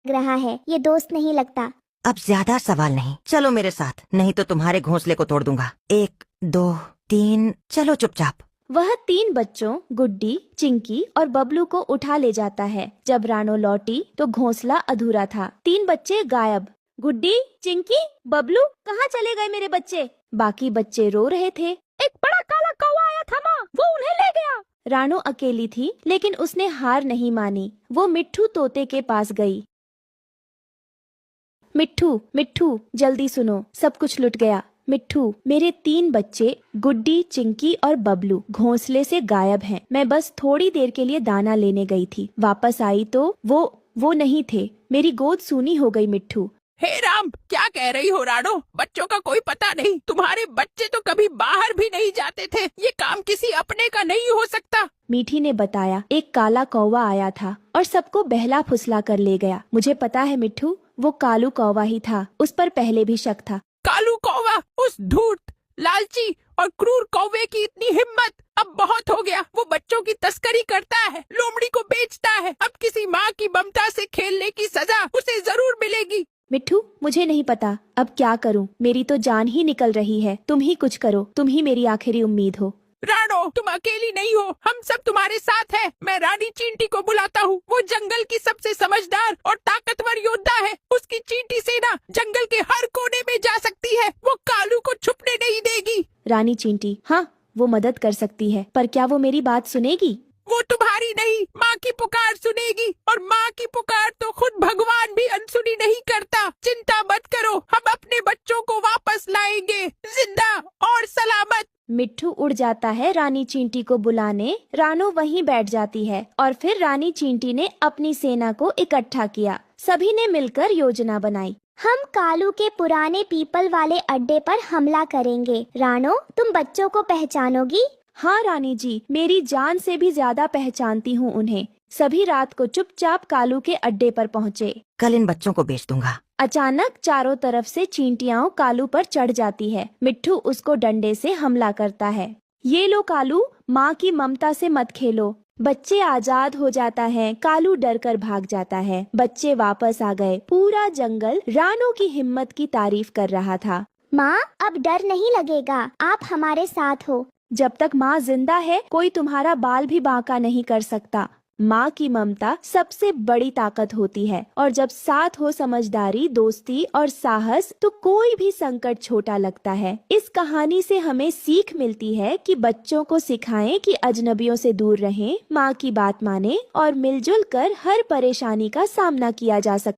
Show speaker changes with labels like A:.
A: रहा है, ये दोस्त नहीं लगता।
B: अब ज्यादा सवाल नहीं, चलो मेरे साथ, नहीं तो तुम्हारे घोंसले को तोड़ दूंगा। 1 2 3, चलो चुपचाप।
C: वह 3 बच्चों गुड्डी, चिंकी और बबलू को उठा ले जाता है। जब रानो लौटी तो घोंसला अधूरा था। 3 बच्चे गायब। गुड्डी, चिंकी, बबलू, कहाँ चले गए मेरे बच्चे? बाकी बच्चे रो रहे थे। एक बड़ा काला कौवा आया था माँ, वो उन्हें ले गया। रानो अकेली थी, लेकिन उसने हार नहीं मानी। वो मिट्ठू तोते के पास गई। मिट्ठू, मिट्ठू, जल्दी सुनो, सब कुछ लुट गया। मिट्ठू, मेरे 3 बच्चे गुड्डी, चिंकी और बबलू घोंसले से गायब हैं। मैं बस थोड़ी देर के लिए दाना लेने गई थी। वापस आई तो वो नहीं थे। मेरी गोद सूनी हो गई। मिट्ठू,
D: हे राम, क्या कह रही हो रानो? बच्चों का कोई पता नहीं। तुम्हारे बच्चे तो कभी बाहर भी नहीं जाते थे। ये काम किसी अपने का नहीं हो सकता।
C: मीठी ने बताया। एक काला कौवा आया था और सबको बहला फुसला कर ले गया। मुझे पता है मिट्ठू, वो कालू कौवा ही था। उस पर पहले भी शक था।
D: कालू कौवा, उस धूर्त, लालची और क्रूर कौवे की इतनी हिम्मत! अब बहुत हो गया। वो बच्चों की तस्करी करता है, लोमड़ी को बेचता है। अब किसी माँ की ममता से खेलने की सजा उसे जरूर मिलेगी।
C: मिट्ठू, मुझे नहीं पता अब क्या करूं। मेरी तो जान ही निकल रही है। तुम ही कुछ करो, तुम ही मेरी आखिरी उम्मीद हो।
D: रानो, तुम अकेली नहीं हो, हम सब तुम्हारे साथ हैं। मैं रानी चींटी को बुलाता हूँ। वो जंगल की सबसे समझदार और ताकतवर योद्धा है। उसकी चींटी सेना जंगल के हर कोने में जा सकती है। वो कालू को छुपने नहीं देगी।
C: रानी चींटी, हाँ, वो मदद कर सकती है, पर क्या वो मेरी बात सुनेगी?
D: वो तुम्हारी नहीं, माँ की पुकार सुनेगी। और माँ की पुकार तो खुद भगवान भी अनसुनी नहीं करता। चिंता मत करो, हम अपने बच्चों को वापस लाएंगे, जिंदा और सलामत।
C: मिट्ठू उड़ जाता है रानी चींटी को बुलाने। रानो वहीं बैठ जाती है और फिर रानी चींटी ने अपनी सेना को इकट्ठा किया। सभी ने मिलकर योजना बनाई।
A: हम कालू के पुराने पीपल वाले अड्डे पर हमला करेंगे। रानो, तुम बच्चों को पहचानोगी?
C: हाँ रानी जी, मेरी जान से भी ज्यादा पहचानती हूँ उन्हें। सभी रात को चुपचाप कालू के अड्डे पर पहुँचे।
B: कल इन बच्चों को बेच दूंगा।
C: अचानक चारों तरफ से चींटियां कालू पर चढ़ जाती है। मिट्ठू उसको डंडे से हमला करता है। ये लो कालू, माँ की ममता से मत खेलो। बच्चे आजाद हो जाता है। कालू डर कर भाग जाता है। बच्चे वापस आ गए। पूरा जंगल रानो की हिम्मत की तारीफ कर रहा था।
A: माँ, अब डर नहीं लगेगा, आप हमारे साथ हो।
C: जब तक माँ जिंदा है, कोई तुम्हारा बाल भी बांका नहीं कर सकता। माँ की ममता सबसे बड़ी ताकत होती है, और जब साथ हो समझदारी, दोस्ती और साहस, तो कोई भी संकट छोटा लगता है। इस कहानी से हमें सीख मिलती है कि बच्चों को सिखाएं कि अजनबियों से दूर रहें, माँ की बात माने और मिलजुल कर हर परेशानी का सामना किया जा सकता है।